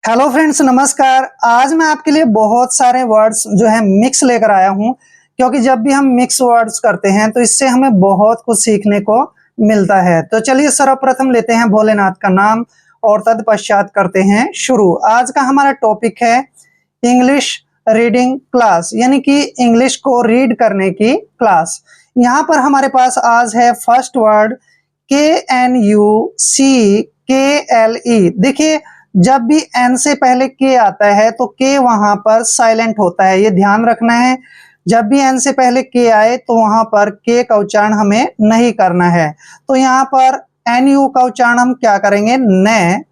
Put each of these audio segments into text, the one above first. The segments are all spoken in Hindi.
हेलो फ्रेंड्स, नमस्कार। आज मैं आपके लिए बहुत सारे वर्ड्स जो है मिक्स लेकर आया हूं, क्योंकि जब भी हम मिक्स वर्ड्स करते हैं तो इससे हमें बहुत कुछ सीखने को मिलता है। तो चलिए सर्वप्रथम लेते हैं भोलेनाथ का नाम और तत्पश्चात करते हैं शुरू। आज का हमारा टॉपिक है इंग्लिश रीडिंग क्लास, यानी कि इंग्लिश को रीड करने की क्लास। यहाँ पर हमारे पास आज है फर्स्ट वर्ड KNUCKLE। देखिए, जब भी एन से पहले के आता है तो के वहां पर साइलेंट होता है, ये ध्यान रखना है। जब भी एन से पहले के आए तो वहां पर के का उच्चारण हमें नहीं करना है। तो यहाँ पर एन यू का उच्चारण हम क्या करेंगे, न,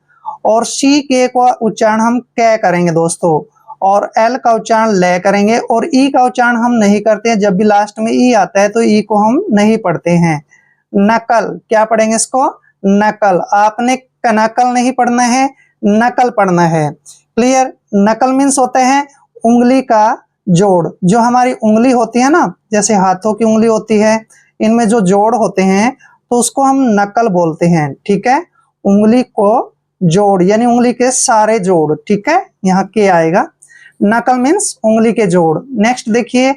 और सी के का उच्चारण हम कै करेंगे दोस्तों, और एल का उच्चारण ले करेंगे, और ई का उच्चारण हम नहीं करते हैं। जब भी लास्ट में ई आता है तो ई को हम नहीं पढ़ते हैं। नकल, क्या पढ़ेंगे इसको, नकल। आपने कनकल नहीं पढ़ना है, नकल पढ़ना है। क्लियर। नकल मीन्स होते हैं उंगली का जोड़। जो हमारी उंगली होती है ना, जैसे हाथों की उंगली होती है, इनमें जो जोड़ होते हैं तो उसको हम नकल बोलते हैं। ठीक है, उंगली को जोड़ यानी उंगली के सारे जोड़। ठीक है, यहाँ के आएगा। नकल मीन्स उंगली के जोड़। नेक्स्ट देखिए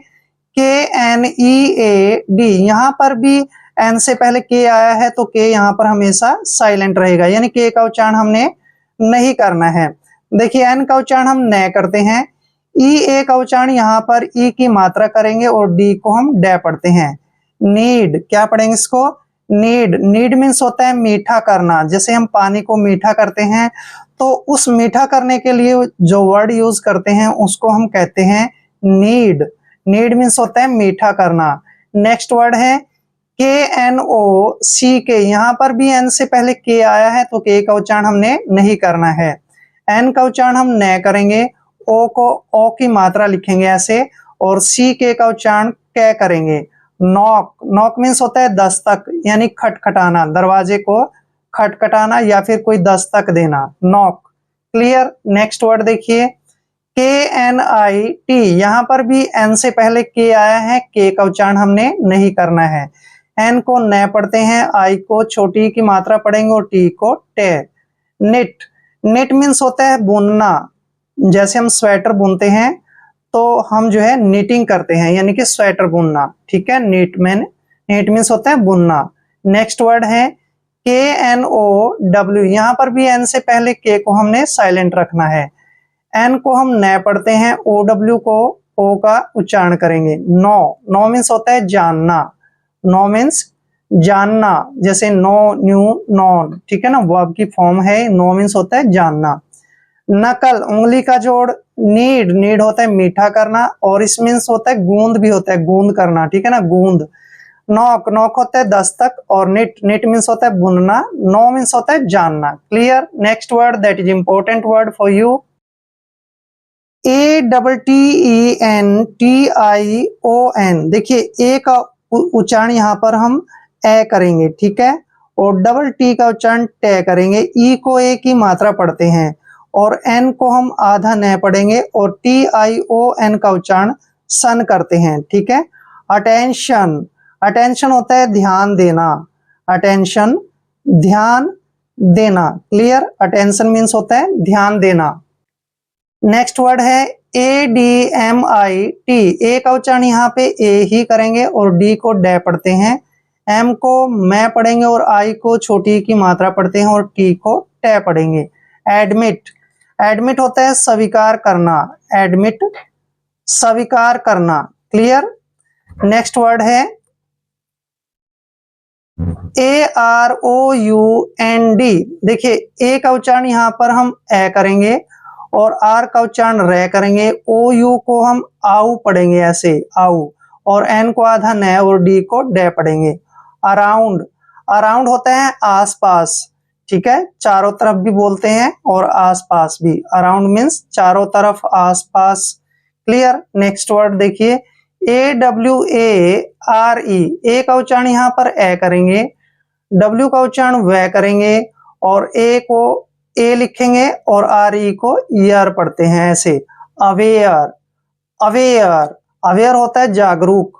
KNEAD, यहाँ पर भी एन से पहले के आया है तो के यहाँ पर हमेशा साइलेंट रहेगा, यानी के का उच्चारण हमने नहीं करना है। देखिए, एन का उच्चारण हम न करते हैं। ई ए का उच्चारण यहाँ पर ई की मात्रा करेंगे और डी को हम डे पढ़ते हैं। नीड, क्या पढ़ेंगे इसको, नीड। नीड मीन्स होता है मीठा करना। जैसे हम पानी को मीठा करते हैं तो उस मीठा करने के लिए जो वर्ड यूज करते हैं उसको हम कहते हैं नीड। नीड मीन्स होता है मीठा करना। नेक्स्ट वर्ड है KNOCK, यहाँ पर भी एन से पहले के आया है तो के का उच्चारण हमने नहीं करना है। एन का उच्चारण हम न करेंगे, ओ को ओ की मात्रा लिखेंगे ऐसे, और सी के का उच्चारण कै करेंगे। नॉक, नॉक मीन्स होता है दस्तक, यानी खटखटाना, दरवाजे को खटखटाना या फिर कोई दस्तक देना, नॉक। क्लियर। नेक्स्ट वर्ड देखिए KNIT, यहाँ पर भी एन से पहले के आया है, के का उच्चारण हमने नहीं करना है। एन को न पढ़ते हैं, आई को छोटी की मात्रा पढ़ेंगे और टी को टे। निट, निट मीन्स होता है बुनना। जैसे हम स्वेटर बुनते हैं तो हम जो है निटिंग करते हैं, यानी कि स्वेटर बुनना। ठीक है, नीट मीन्स होता है बुनना। नेक्स्ट वर्ड है KNOW, यहाँ पर भी एन से पहले के को हमने साइलेंट रखना है। एन को हम न पढ़ते हैं, OW को ओ का उच्चारण करेंगे। नो, नो मीन्स होता है जानना। नो मीन्स जानना, जैसे नो, न्यू, नॉन। ठीक है ना, वर्ब की फॉर्म है। नो मीन्स होता है जानना। नकल, उंगली का जोड़। नीड, नीड होता है मीठा करना, और इस मीन्स होता है गूंद भी होता है, गूंद करना। ठीक है ना, गूंद। नॉक, नॉक होता है दस्तक, और निट, निट मीन्स होता है बुनना। नो मीन्स होता है जानना। Clear. Next word that is important word for you, ATTENTION। देखिए, ए का उच्चारण यहाँ पर हम ए करेंगे। ठीक है, और डबल टी का उच्चारण टे करेंगे। ई को ए की मात्रा पढ़ते हैं, और एन को हम आधा न पढ़ेंगे, और TION का उच्चारण सन करते हैं। ठीक है। अटेंशन, अटेंशन होता है ध्यान देना। अटेंशन, ध्यान देना। क्लियर। अटेंशन मीन्स होता है ध्यान देना। नेक्स्ट वर्ड है ADMIT, ए का उच्चारण यहाँ पे ए ही करेंगे और डी को डे पढ़ते हैं। एम को मैं पढ़ेंगे और आई को छोटी की मात्रा पढ़ते हैं, और टी को टे पढ़ेंगे। एडमिट, एडमिट होता है स्वीकार करना। एडमिट, स्वीकार करना। क्लियर। नेक्स्ट वर्ड है AROUND। देखिए, ए का उच्चारण यहाँ पर हम ए करेंगे और आर का उच्चारण रे करेंगे। ओ यू को हम आउ पढ़ेंगे ऐसे, आउ, और एन को आधा न और डी को डे पढ़ेंगे। अराउंड, अराउंड होता है आसपास। ठीक है, चारों तरफ भी बोलते हैं और आसपास भी। अराउंड मीन्स चारों तरफ, आसपास। क्लियर। नेक्स्ट वर्ड देखिए AWARE, ए का उच्चारण यहाँ पर ए करेंगे, डब्ल्यू का उच्चारण वे करेंगे, और ए को ए लिखेंगे और आर ई को ईयर पढ़ते हैं ऐसे। अवेयर, अवेयर, अवेयर होता है जागरूक।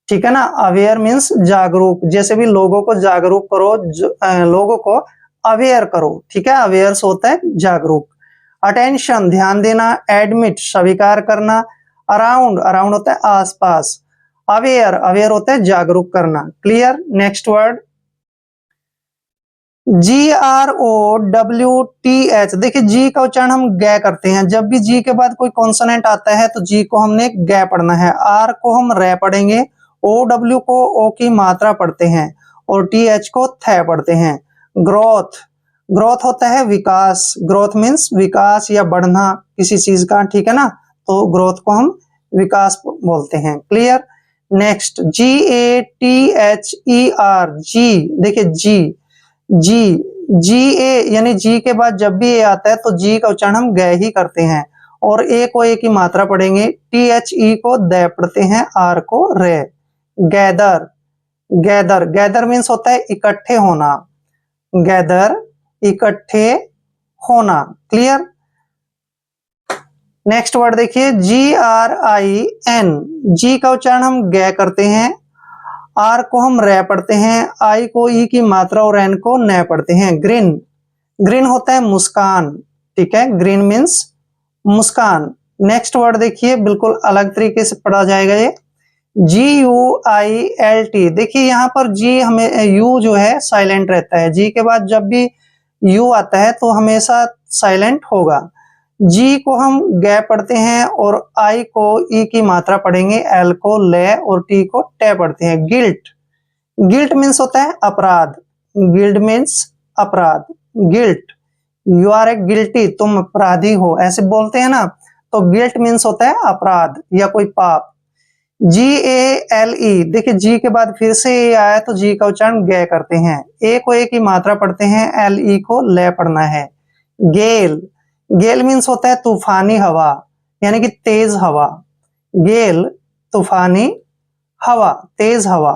ठीक है ना, अवेयर मीन्स जागरूक। जैसे भी लोगों को जागरूक करो, लोगों को अवेयर करो। ठीक है, अवेयर होता है जागरूक। अटेंशन ध्यान देना, एडमिट स्वीकार करना, अराउंड अराउंड होता है आसपास, अवेयर अवेयर होता है जागरूक करना। क्लियर। Next word GROWTH। देखिए जी का उच्चारण हम ग करते हैं, जब भी जी के बाद कोई कॉन्सोनेंट आता है तो जी को हमने ग पढ़ना है, आर को हम रे पढ़ेंगे, OW को ओ की मात्रा पढ़ते हैं और TH को थ पढ़ते हैं। ग्रोथ ग्रोथ होता है विकास, ग्रोथ मीन्स विकास या बढ़ना किसी चीज का, ठीक है ना, तो ग्रोथ को हम विकास बोलते हैं। क्लियर। नेक्स्ट GATHER जी। देखिए जी जी जी ए यानी जी के बाद जब भी ए आता है तो जी का उच्चारण हम ग ही करते हैं और ए को ए की मात्रा पढ़ेंगे, THE को द पढ़ते हैं, आर को रे। गैदर गैदर गैदर मीन्स होता है इकट्ठे होना, गैदर इकट्ठे होना। क्लियर। नेक्स्ट वर्ड देखिए GRIN। जी का उच्चारण हम ग करते हैं, आर को हम रे पढ़ते हैं, आई को ई की मात्रा और एन को न पढ़ते हैं। ग्रीन ग्रीन होता है मुस्कान, ठीक है, ग्रीन मीन्स मुस्कान। नेक्स्ट वर्ड देखिए बिल्कुल अलग तरीके से पढ़ा जाएगा ये GUILT। देखिए यहाँ पर जी हमें यू जो है साइलेंट रहता है, जी के बाद जब भी यू आता है तो हमेशा साइलेंट होगा। जी को हम ग पढ़ते हैं और आई को ई की मात्रा पढ़ेंगे, एल को ले और टी को टे पढ़ते हैं। गिल्ट गिल्ट मीन्स होता है अपराध, गिल्ट मीन्स अपराध, guilt you are a guilty, तुम अपराधी हो, ऐसे बोलते हैं ना, तो गिल्ट मीन्स होता है अपराध या कोई पाप। GALE। देखिए जी के बाद फिर से ए आया तो जी का उच्चारण ग करते हैं, ए को ए की मात्रा पढ़ते हैं, LE को ले पढ़ना है। गेल गेल मीन्स होता है तूफानी हवा यानी कि तेज हवा, गेल तूफानी हवा, तेज हवा।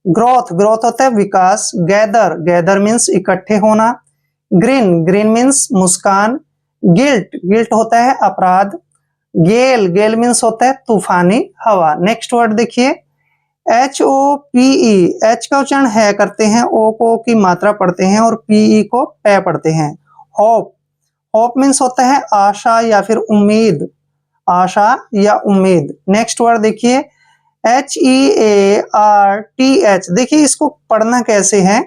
ग्रोथ ग्रोथ होता है विकास, गैदर गैदर मीन्स इकट्ठे होना, ग्रीन ग्रीन मीन्स मुस्कान, गिल्ट गिल्ट होता है अपराध, गेल गेल मीन्स होता है तूफानी हवा। नेक्स्ट वर्ड देखिए HOPE। एच का उच्चारण है करते हैं, ओ को की मात्रा पढ़ते हैं और PE को पे पढ़ते हैं। होप होप मीन्स होता है आशा या फिर उम्मीद, आशा या उम्मीद। नेक्स्ट वर्ड देखिए HEARTH। देखिए इसको पढ़ना कैसे है,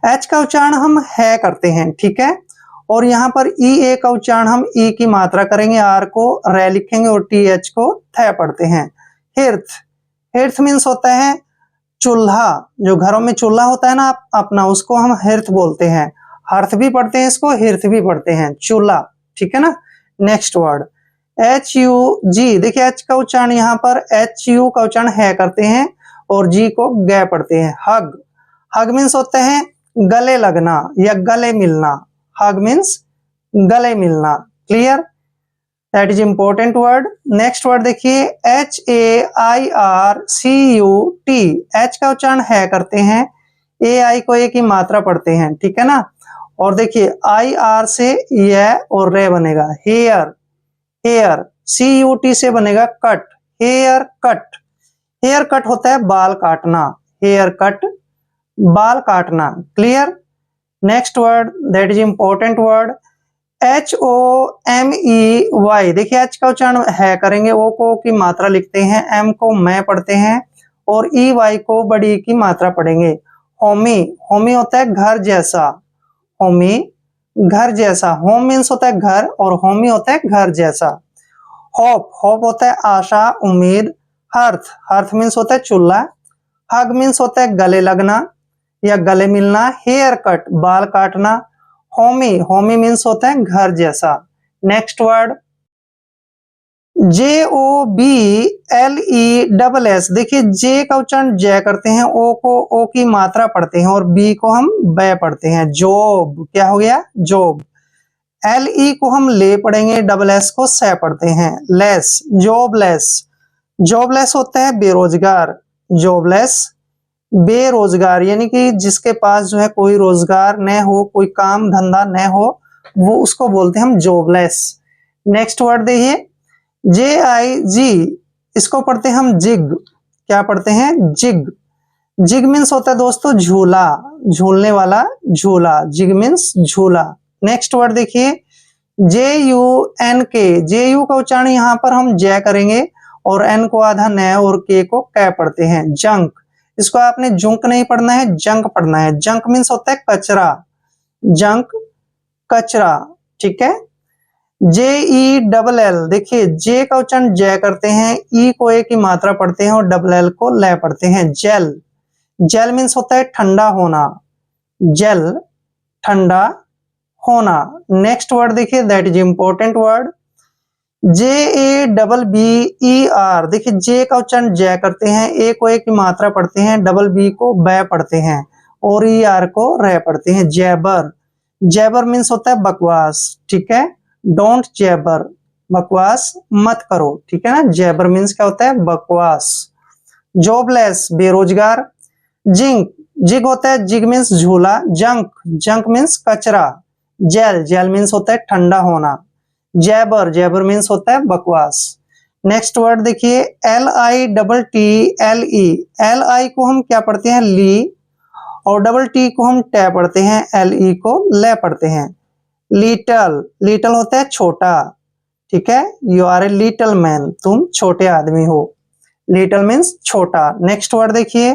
एच का उच्चारण हम है करते हैं, ठीक है, और यहाँ पर EA का उच्चारण हम ई की मात्रा करेंगे, आर को रे लिखेंगे और TH को थ पढ़ते हैं। हिर्थ हिर्थ मीन्स होता है चूल्हा, जो घरों में चूल्हा होता है ना अपना, उसको हम हिर्थ बोलते हैं, हर्थ भी पढ़ते हैं इसको, हिर्थ भी पढ़ते हैं, चूल्हा, ठीक है ना। Next word HUG। देखिए एच का उच्चारण यहाँ पर HU का उच्चारण है करते हैं और जी को ग पढ़ते हैं। हग हग मीन्स होता है गले लगना या गले मिलना, हग मीन्स गले मिलना। Clear. That is important word. Next word देखिए HAIRCUT। एच का उच्चारण है करते हैं, ए आई को ए की मात्रा पढ़ते हैं, ठीक है ना, और देखिए IR से यह और रे बनेगा, हेयर हेयर, CUT से बनेगा cut, hair cut. Hair cut होता है बाल काटना, हेयर कट बाल काटना। Clear. Next word that is important word HOMEY। देखिए एच का उच्चारण है करेंगे, ओ को की मात्रा लिखते हैं, एम को मैं पढ़ते हैं और EY को बड़ी की मात्रा पढ़ेंगे। होमी होमी होता है घर जैसा, होमी घर जैसा, होम मीन्स होता है घर और होमी होता है घर जैसा। होप होप होता है आशा उम्मीद, हर्थ हर्थ मीन्स होता है चूल्हा, हग मीन्स होता है गले लगना या गले मिलना, हेयर कट बाल काटना, होमी होमी मीन्स होता है घर जैसा। Next word JOBLESS। देखिए जे का उच्चारण जय करते हैं, ओ को ओ की मात्रा पढ़ते हैं और बी को हम ब पढ़ते हैं। जॉब क्या हो गया, जॉब। LE को हम ले पढ़ेंगे, SS को स पढ़ते हैं। लेस जॉबलेस जॉबलेस होता है बेरोजगार, जॉबलेस बेरोजगार यानी कि जिसके पास जो है कोई रोजगार न हो, कोई काम धंधा न हो, वो उसको बोलते हैं हम जॉबलेस। नेक्स्ट वर्ड देखिए JIG। इसको पढ़ते हैं हम जिग, क्या पढ़ते हैं, जिग। जिग मीन्स होता है दोस्तों झूला, झूलने वाला झूला, जिग मीन्स झूला। नेक्स्ट वर्ड देखिए JUNK, JU का उच्चारण यहाँ पर हम जय करेंगे और N को आधा न और K को कै पढ़ते हैं। जंक, इसको आपने जुंक नहीं पढ़ना है, जंक पढ़ना है। जंक मीन्स होता है कचरा, जंक कचरा, ठीक है। JELL, देखिए जे का उच्चारण जय करते हैं, ई को ए की मात्रा पढ़ते हैं और डबल एल को ले पढ़ते हैं। जेल, जेल मीन्स होता है ठंडा होना, जेल ठंडा होना। नेक्स्ट वर्ड देखिए, that is important word, JABBER, देखिए जे का उच्चारण जय करते हैं, ए को ए की मात्रा पढ़ते हैं, डबल बी को बै पढ़ते हैं और ER को रे पढ़ते हैं। जैबर, जैबर मीन्स होता है बकवास, ठीक है। डोंट जैबर, बकवास मत करो, ठीक है ना। जैबर मीन्स क्या होता है, बकवास। जॉबलेस, बेरोजगार। जिंक, जिग होता है, जिग मीन्स झूला। जंक, जंक मीन्स कचरा। जेल, जेल मीन्स होता है ठंडा होना। जैबर, जैबर मीन्स होता है बकवास। नेक्स्ट वर्ड देखिए, LITTLE, LI को हम क्या पढ़ते हैं, ली, और डबल टी को हम टे पढ़ते हैं, LE को ले पढ़ते हैं। लिटल, लिटल होता है छोटा, ठीक है। You are a little man, तुम छोटे आदमी हो। लिटल मीन्स छोटा। नेक्स्ट वर्ड देखिए,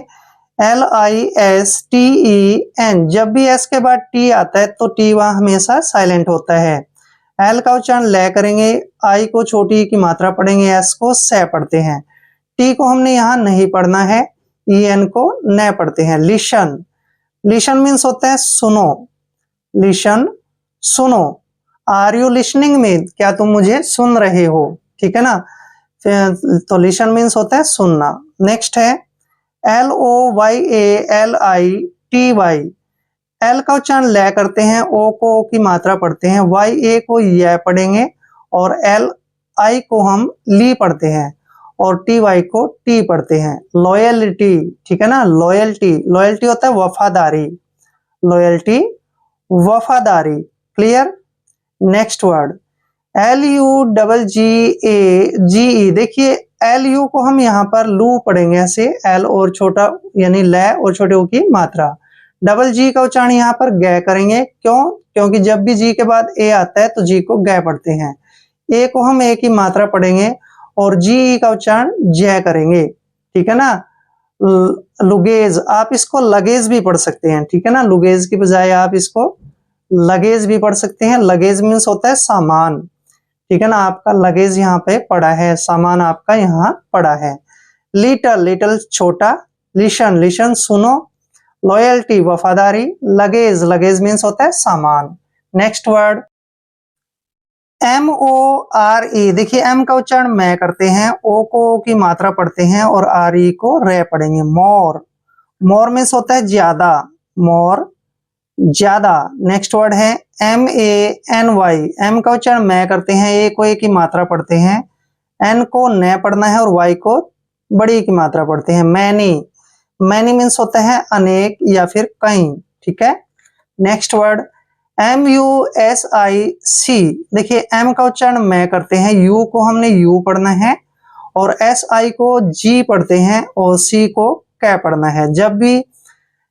LISTEN, जब भी एस के बाद टी आता है तो टी वहां हमेशा साइलेंट होता है। एल का उच्चारण ले करेंगे, आई को छोटी की मात्रा पढ़ेंगे, एस को से पढ़ते हैं। टी को हमने यहाँ नहीं पढ़ना है, EN को न पढ़ते हैं। लिशन, लिशन मीन्स होता है सुनो, लिशन सुनो। आर यू लिसनिंग में, क्या तुम मुझे सुन रहे हो, ठीक है ना। तो लिशन मीन्स होता है सुनना। नेक्स्ट है LOYALITY, एल का उच्चारण ले करते हैं, ओ को ओ की मात्रा पढ़ते हैं, YA को ये पढ़ेंगे और LI को हम ली पढ़ते हैं और TY को टी पढ़ते हैं। लॉयल्टी, ठीक है ना, लॉयल्टी, लॉयल्टी होता है वफादारी, लॉयल्टी वफादारी, क्लियर। नेक्स्ट वर्ड, LUGGE, देखिए LU को हम यहाँ पर लू पढ़ेंगे ऐसे, L और छोटा यानी ले और छोटे ओ की मात्रा। डबल जी का उच्चारण यहाँ पर गे करेंगे, क्यों, क्योंकि जब भी जी के बाद ए आता है तो जी को गे पढ़ते हैं। ए को हम ए की मात्रा पढ़ेंगे और जी का उच्चारण जय करेंगे, ठीक है ना। लुगेज, आप इसको लगेज भी पढ़ सकते हैं, ठीक है ना। लुगेज की बजाय आप इसको लगेज भी पढ़ सकते हैं। लगेज मीन्स होता है सामान, ठीक है ना। आपका लगेज यहाँ पे पड़ा है, सामान आपका यहाँ पड़ा है। लिटल, लिटल छोटा। लिशन, लिशन सुनो। लॉयल्टी वफादारी। लगेज, लगेज मीन्स होता है सामान। नेक्स्ट वर्ड, MORE, देखिए M का उच्चारण मैं करते हैं, O को O की मात्रा पढ़ते हैं और RE को रे पढ़ेंगे। मोर, मोर मीन्स होता है ज्यादा, मोर ज्यादा। नेक्स्ट वर्ड है MANY, M का उच्चारण मैं करते हैं, A को A की मात्रा पढ़ते हैं, N को न पढ़ना है और Y को बड़ी की मात्रा पढ़ते हैं। मैनी, मैनी मीन्स होता है अनेक या फिर कई, ठीक है। नेक्स्ट वर्ड, MUSIC, देखिए M का उच्चारण मैं करते हैं, U को हमने U पढ़ना है और SI को G पढ़ते हैं और C को कै पढ़ना है। जब भी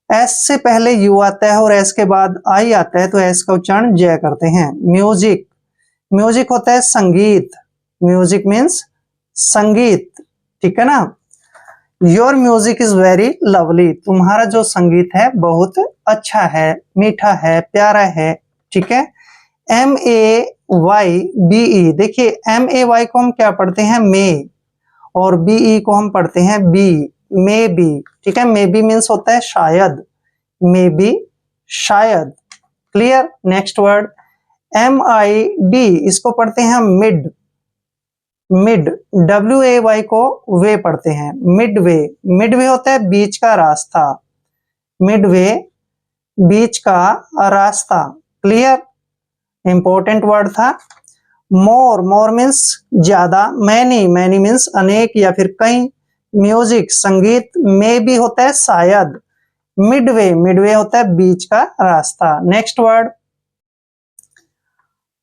S से पहले U आता है और S के बाद I आता है तो S का उच्चारण जय करते हैं। म्यूजिक, म्यूजिक होता है संगीत, म्यूजिक मीन्स संगीत, ठीक है ना। Your music is very lovely, तुम्हारा जो संगीत है बहुत अच्छा है, मीठा है, प्यारा है, ठीक है। MAYBE, देखिए MAY को हम क्या पढ़ते हैं, मे, और BE को हम पढ़ते हैं बी, मे बी, ठीक है। मे बी मीन्स होता है शायद, मे बी शायद, क्लियर। नेक्स्ट वर्ड, MID, इसको पढ़ते हैं मिड, मिड, WAY को वे पढ़ते हैं, मिड वे, मिड वे होता है बीच का रास्ता, मिड वे बीच का रास्ता, क्लियर। इंपॉर्टेंट वर्ड था। मोर, मोर मीन्स ज्यादा। मैनी, मैनी मीन्स अनेक या फिर कई। म्यूजिक संगीत। मे बी होता है शायद। मिडवे, मिडवे होता है बीच का रास्ता। नेक्स्ट वर्ड,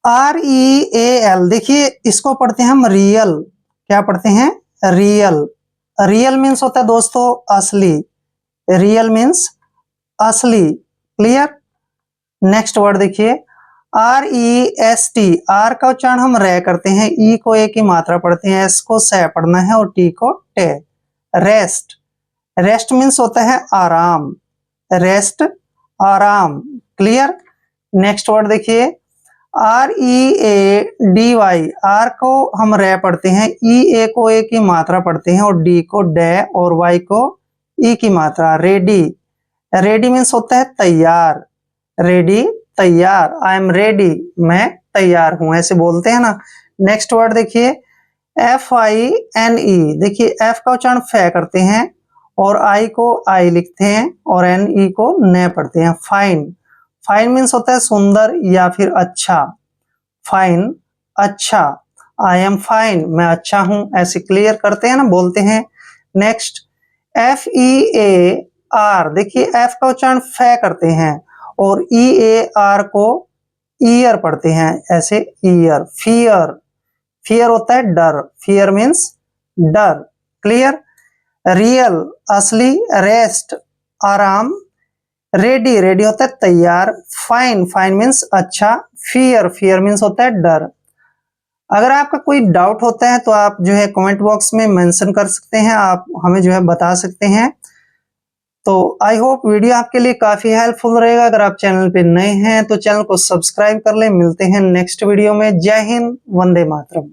REAL, देखिए इसको पढ़ते हैं हम रियल, क्या पढ़ते हैं, रियल। रियल मीन्स होता है दोस्तों असली, रियल मीन्स असली, क्लियर। नेक्स्ट वर्ड देखिए, R E S T, R का उच्चारण हम रे करते हैं, ई को ए की मात्रा पढ़ते हैं, एस को से पढ़ना है और टी को टे। रेस्ट, रेस्ट मीन्स होता है आराम, रेस्ट आराम। क्लियर। नेक्स्ट वर्ड देखिए, R E A D Y, R को हम रे पढ़ते हैं, ई ए को ए की मात्रा पढ़ते हैं और डी को डे और वाई को ई की मात्रा। रेडी, रेडी मीन्स होता है तैयार, रेडी तैयार, आई एम रेडी, मैं तैयार हूं, ऐसे बोलते हैं ना। नेक्स्ट वर्ड देखिए, एफ आई एन ई, देखिए एफ का उच्चारण फे करते हैं और आई को आई लिखते हैं और एन ई को ने पढ़ते हैं। फाइन, फाइन मीन्स होता है सुंदर या फिर अच्छा, फाइन अच्छा, आई एम फाइन, मैं अच्छा हूं, ऐसे क्लियर करते हैं ना, बोलते हैं। Next, F E A R, देखिए एफ का उच्चारण फे करते हैं और ई ए आर को ईयर पढ़ते हैं, ऐसे ईयर। फियर, फियर होता है डर, फियर मीन्स डर। क्लियर। रियल असली, रेस्ट आराम, रेडी, रेडी होता है तैयार, फाइन, फाइन मीन्स अच्छा, फियर, फियर मीन्स होता है डर। अगर आपका कोई डाउट होता है तो आप जो है कमेंट बॉक्स में मेंशन कर सकते हैं, आप हमें जो है बता सकते हैं। तो आई होप वीडियो आपके लिए काफी हेल्पफुल रहेगा। अगर आप चैनल पे नए हैं तो चैनल को सब्सक्राइब कर लें। मिलते हैं नेक्स्ट वीडियो में। जय हिंद, वंदे मातरम।